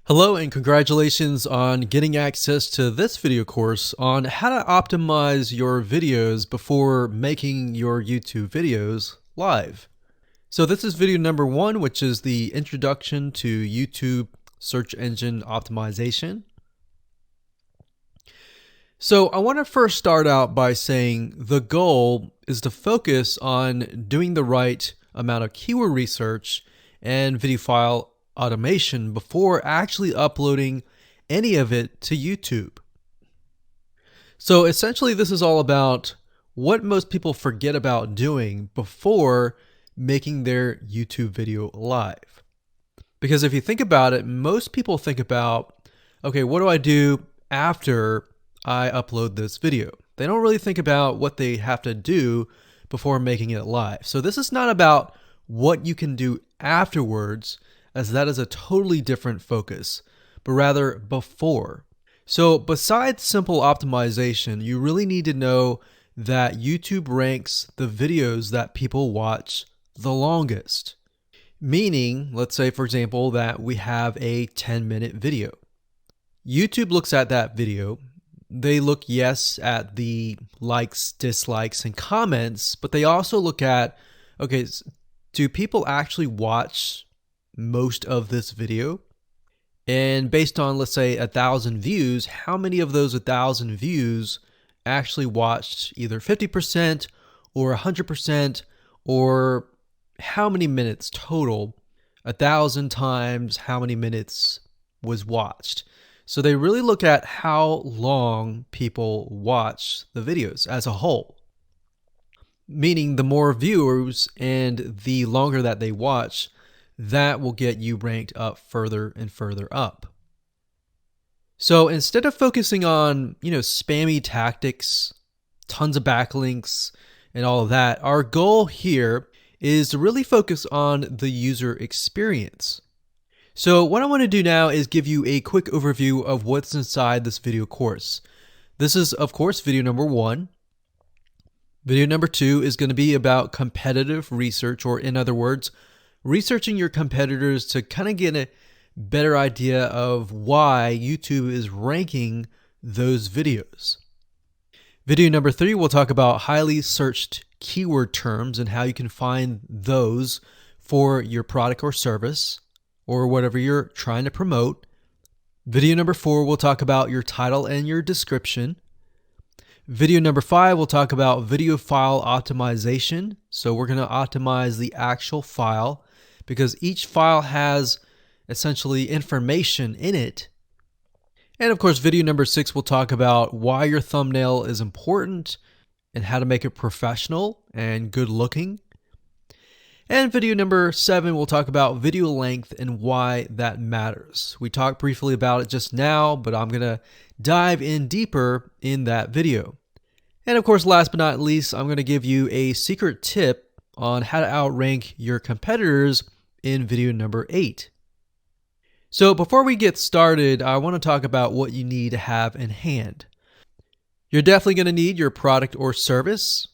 Hello and congratulations on getting access to this video course on how to optimize your videos before making your YouTube videos live. So this is video number 1, which is the introduction to YouTube search engine optimization. So I want to first start out by saying the goal is to focus on doing the right amount of keyword research and video file automation before actually uploading any of it to YouTube. So essentially this is all about what most people forget about doing before making their YouTube video live. Because if you think about it, most people think about, okay, what do I do after I upload this video? They don't really think about what they have to do before making it live. So this is not about what you can do afterwards, as that is a totally different focus, but rather before. So besides simple optimization, you really need to know that YouTube ranks the videos that people watch the longest. Meaning, let's say for example that we have a 10-minute video. YouTube looks at that video. They look, yes, at the likes, dislikes, and comments, but they also look at, okay, do people actually watch most of this video? And based on, let's say, 1,000 views, how many of those 1,000 views actually watched either 50% or 100%, or how many minutes total? 1,000 times how many minutes was watched. So they really look at how long people watch the videos as a whole. Meaning the more viewers and the longer that they watch, that will get you ranked up further and further up. So instead of focusing on, spammy tactics, tons of backlinks, and all of that, our goal here is to really focus on the user experience. So what I want to do now is give you a quick overview of what's inside this video course. This is, of course, video number 1. Video number 2 is going to be about competitive research, or in other words, researching your competitors to kind of get a better idea of why YouTube is ranking those videos. Video number 3, we'll talk about highly searched keyword terms and how you can find those for your product or service or whatever you're trying to promote. Video number 4, we'll talk about your title and your description. Video number 5, we'll talk about video file optimization. So we're going to optimize the actual file because each file has essentially information in it. And of course, video number 6, we'll talk about why your thumbnail is important and how to make it professional and good looking. And video number 7, we'll talk about video length and why that matters. We talked briefly about it just now, but I'm going to dive in deeper in that video. And of course, last but not least, I'm going to give you a secret tip on how to outrank your competitors in video number 8. So before we get started, I want to talk about what you need to have in hand. You're definitely going to need your product or service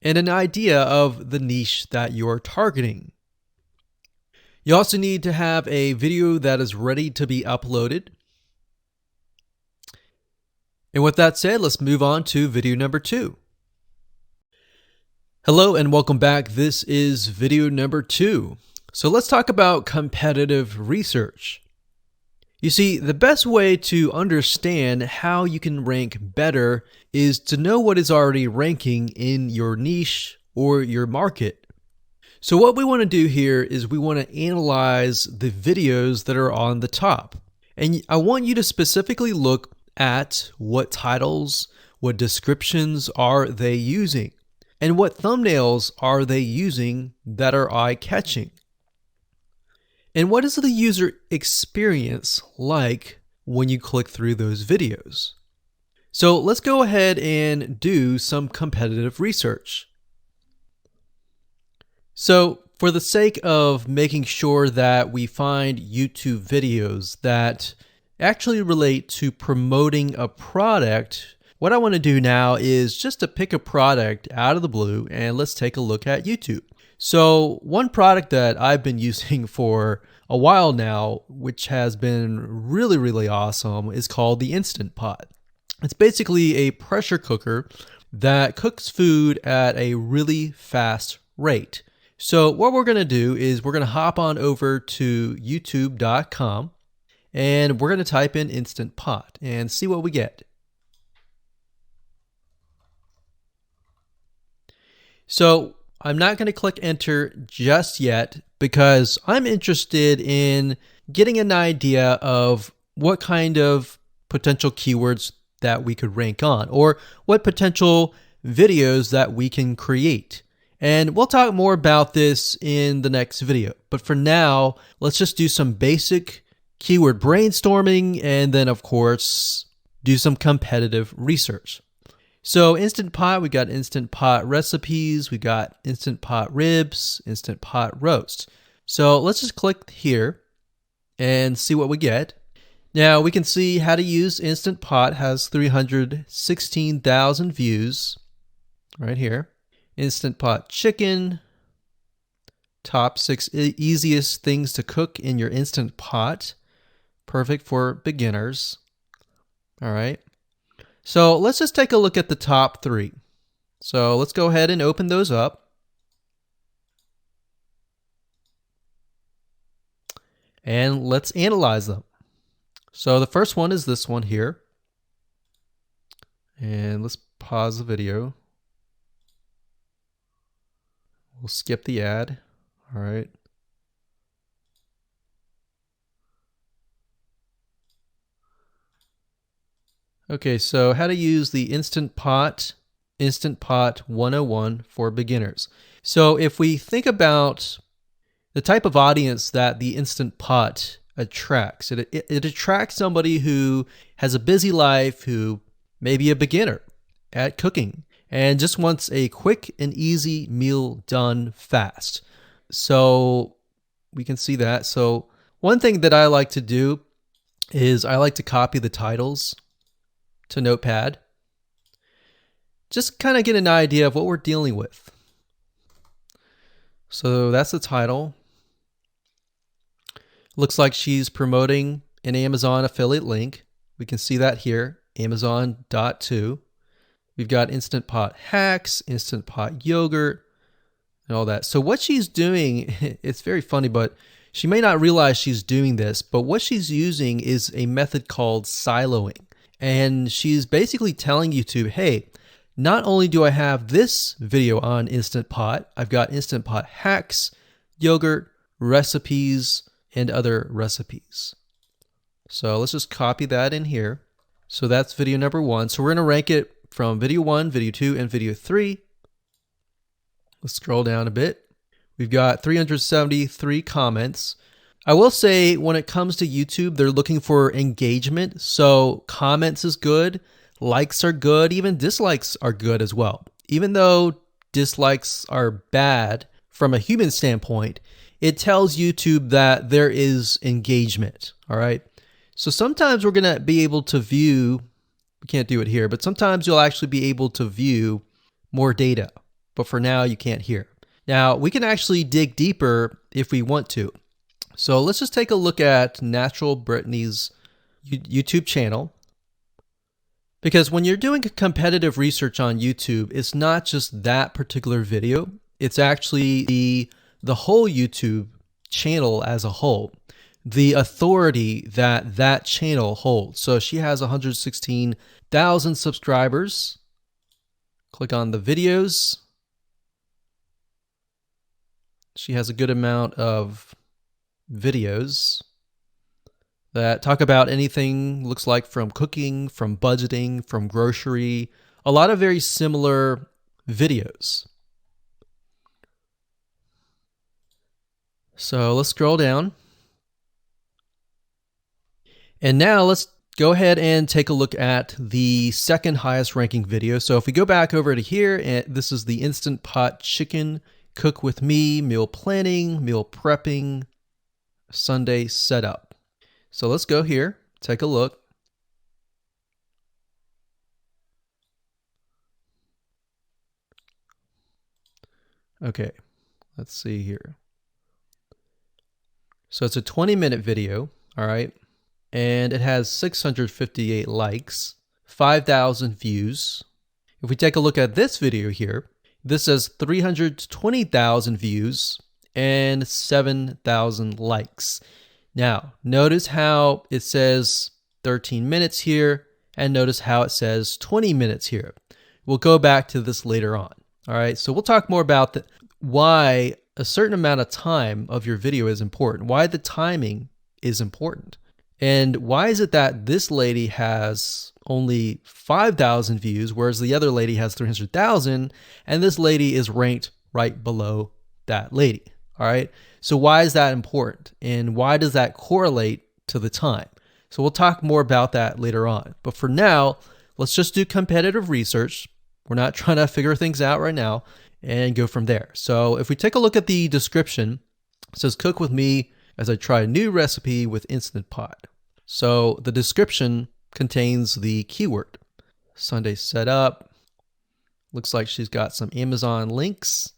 and an idea of the niche that you're targeting. You also need to have a video that is ready to be uploaded. And with that said, let's move on to video number 2. Hello and welcome back. This is video number 2. So let's talk about competitive research. You see, the best way to understand how you can rank better is to know what is already ranking in your niche or your market. So what we want to do here is we want to analyze the videos that are on the top. And I want you to specifically look at what titles, what descriptions are they using, and what thumbnails are they using that are eye-catching. And what is the user experience like when you click through those videos? So let's go ahead and do some competitive research. So for the sake of making sure that we find YouTube videos that actually relate to promoting a product, what I want to do now is just to pick a product out of the blue and let's take a look at YouTube. So one product that I've been using for a while now, which has been really, really awesome, is called the Instant Pot. It's basically a pressure cooker that cooks food at a really fast rate. So what we're going to do is we're going to hop on over to youtube.com and we're going to type in Instant Pot and see what we get. So I'm not going to click enter just yet because I'm interested in getting an idea of what kind of potential keywords that we could rank on, or what potential videos that we can create. And we'll talk more about this in the next video. But for now, let's just do some basic keyword brainstorming and then, of course, do some competitive research. So Instant Pot, we got Instant Pot recipes, we got Instant Pot ribs, Instant Pot roast. So let's just click here and see what we get. Now we can see how to use Instant Pot has 316,000 views right here. Instant Pot chicken, top 6 easiest things to cook in your Instant Pot. Perfect for beginners. All right. So let's just take a look at the top 3. So let's go ahead and open those up. And let's analyze them. So the first one is this one here. And let's pause the video. We'll skip the ad. All right. Okay, so how to use the Instant Pot 101 for beginners. So if we think about the type of audience that the Instant Pot attracts, it attracts somebody who has a busy life, who may be a beginner at cooking and just wants a quick and easy meal done fast. So we can see that. So one thing that I like to do is I like to copy the titles to Notepad. Just kind of get an idea of what we're dealing with. So that's the title. Looks like she's promoting an Amazon affiliate link. We can see that here, Amazon.to. We've got Instant Pot hacks, Instant Pot yogurt, and all that. So what she's doing, it's very funny, but she may not realize she's doing this, but what she's using is a method called siloing. And she's basically telling YouTube, hey, not only do I have this video on Instant Pot, I've got Instant Pot hacks, yogurt, recipes, and other recipes. So let's just copy that in here. So that's video number 1. So we're going to rank it from video 1, video 2, and video 3. Let's scroll down a bit. We've got 373 comments. I will say when it comes to YouTube, they're looking for engagement. So comments is good, likes are good, even dislikes are good as well. Even though dislikes are bad from a human standpoint, it tells YouTube that there is engagement. All right. So sometimes we're going to be able to view, we can't do it here, but sometimes you'll actually be able to view more data. But for now, you can't hear. Now, we can actually dig deeper if we want to. So let's just take a look at Natural Brittany's YouTube channel. Because when you're doing competitive research on YouTube, it's not just that particular video. It's actually the whole YouTube channel as a whole. The authority that channel holds. So she has 116,000 subscribers. Click on the videos. She has a good amount of videos that talk about anything, looks like from cooking, from budgeting, from grocery, a lot of very similar videos. So let's scroll down. And now let's go ahead and take a look at the second highest ranking video. So if we go back over to here, and this is the Instant Pot chicken cook with me, meal planning, meal prepping, Sunday setup. So let's go here, take a look. Okay, let's see here. So it's a 20-minute video, all right? And it has 658 likes, 5,000 views. If we take a look at this video here, this has 320,000 views and 7,000 likes. Now, notice how it says 13 minutes here, and notice how it says 20 minutes here. We'll go back to this later on. All right, so we'll talk more about why a certain amount of time of your video is important, why the timing is important. And why is it that this lady has only 5,000 views, whereas the other lady has 300,000, and this lady is ranked right below that lady? All right. So why is that important? And why does that correlate to the time? So we'll talk more about that later on. But for now, let's just do competitive research. We're not trying to figure things out right now, and go from there. So if we take a look at the description, it says cook with me as I try a new recipe with Instant Pot. So the description contains the keyword. Sunday setup. Looks like she's got some Amazon links.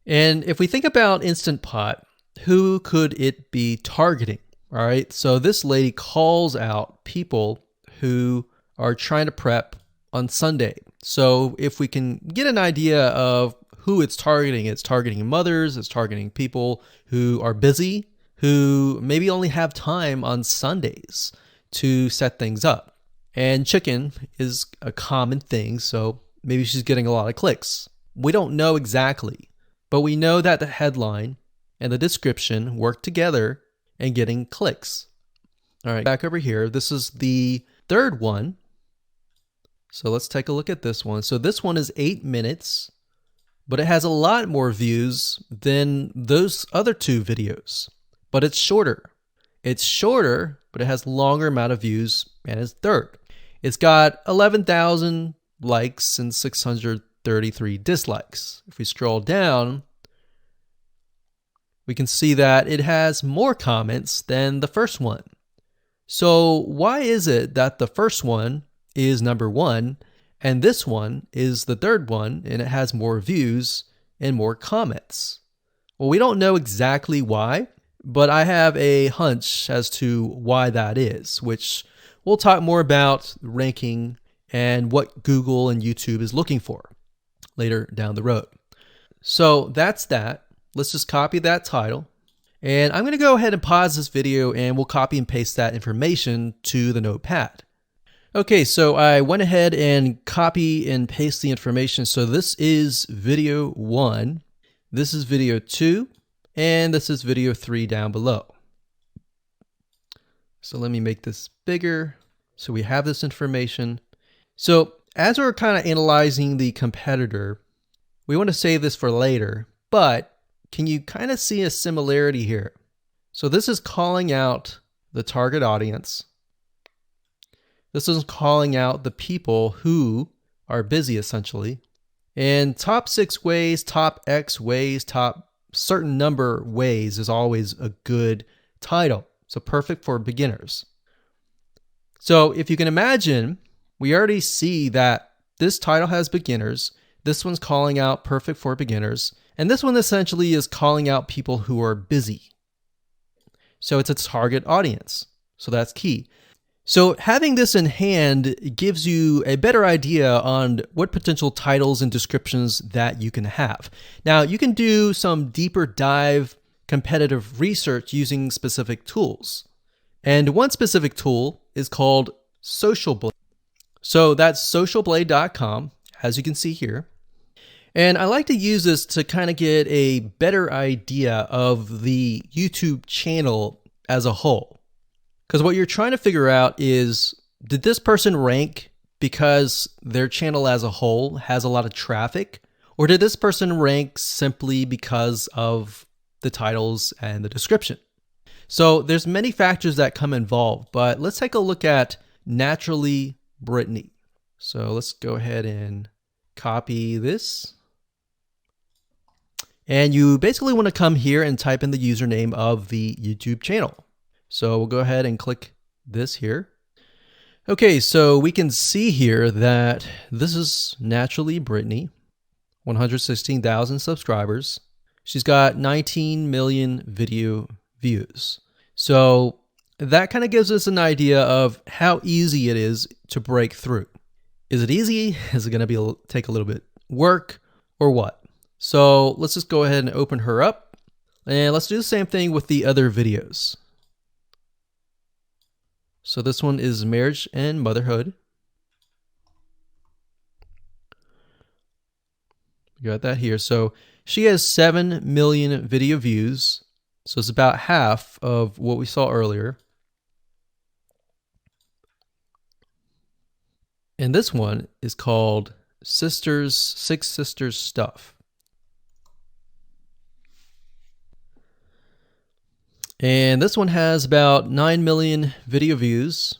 And if we think about Instant Pot, who could it be targeting? All right, so this lady calls out people who are trying to prep on Sunday. So if we can get an idea of who it's targeting mothers, it's targeting people who are busy, who maybe only have time on Sundays to set things up. And chicken is a common thing, so maybe she's getting a lot of clicks. We don't know exactly, but we know that the headline and the description work together and getting clicks. All right, back over here. This is the third one. So let's take a look at this one. So this one is 8 minutes, but it has a lot more views than those other two videos, but it's shorter. It's shorter, but it has longer amount of views, and it's third. It's got 11,000 likes and 633 dislikes. If we scroll down, we can see that it has more comments than the first one. So why is it that the first one is number one and this one is the third one and it has more views and more comments? Well, we don't know exactly why, but I have a hunch as to why that is, which we'll talk more about ranking and what Google and YouTube is looking for later down the road. So that's that. Let's just copy that title. And I'm going to go ahead and pause this video and we'll copy and paste that information to the notepad. Okay, so I went ahead and copy and paste the information. So this is video 1, this is video 2, and this is video 3 down below. So let me make this bigger so we have this information. So as we're kind of analyzing the competitor, we want to save this for later, but can you kind of see a similarity here? So this is calling out the target audience. This is calling out the people who are busy, essentially. And top 6 ways, top X ways, top certain number ways is always a good title. So perfect for beginners. So if you can imagine, we already see that this title has beginners. This one's calling out perfect for beginners. And this one essentially is calling out people who are busy. So it's a target audience. So that's key. So having this in hand gives you a better idea on what potential titles and descriptions that you can have. Now, you can do some deeper dive competitive research using specific tools. And one specific tool is called SocialBlade. So that's socialblade.com, as you can see here. And I like to use this to kind of get a better idea of the YouTube channel as a whole. Because what you're trying to figure out is, did this person rank because their channel as a whole has a lot of traffic? Or did this person rank simply because of the titles and the description? So there's many factors that come involved, but let's take a look at Naturally Brittany. So let's go ahead and copy this. And you basically want to come here and type in the username of the YouTube channel. So we'll go ahead and click this here. Okay, so we can see here that this is Naturally Brittany, 116,000 subscribers. She's got 19 million video views. So that kind of gives us an idea of how easy it is to break through. Is it easy? Is it going to take a little bit work or what? So let's just go ahead and open her up, and let's do the same thing with the other videos. So this one is marriage and motherhood. We got that here. So she has 7 million video views. So it's about half of what we saw earlier. And this one is called Six Sisters Stuff. And this one has about 9 million video views.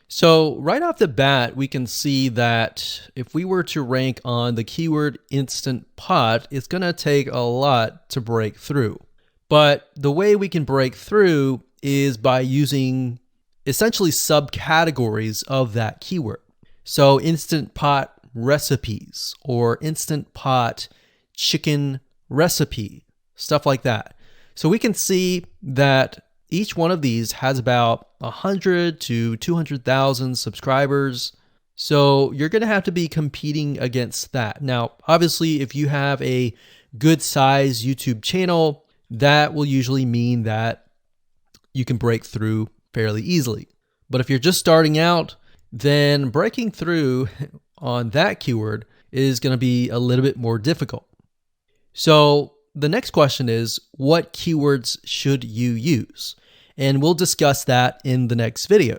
So right off the bat, we can see that if we were to rank on the keyword Instant Pot, it's going to take a lot to break through. But the way we can break through is by using essentially subcategories of that keyword. So Instant Pot recipes or Instant Pot chicken recipe, stuff like that. So we can see that each one of these has about 100 to 200,000 subscribers. So you're going to have to be competing against that. Now, obviously, if you have a good size YouTube channel, that will usually mean that you can break through fairly easily. But if you're just starting out, then breaking through on that keyword is going to be a little bit more difficult. So the next question is, what keywords should you use? And we'll discuss that in the next video.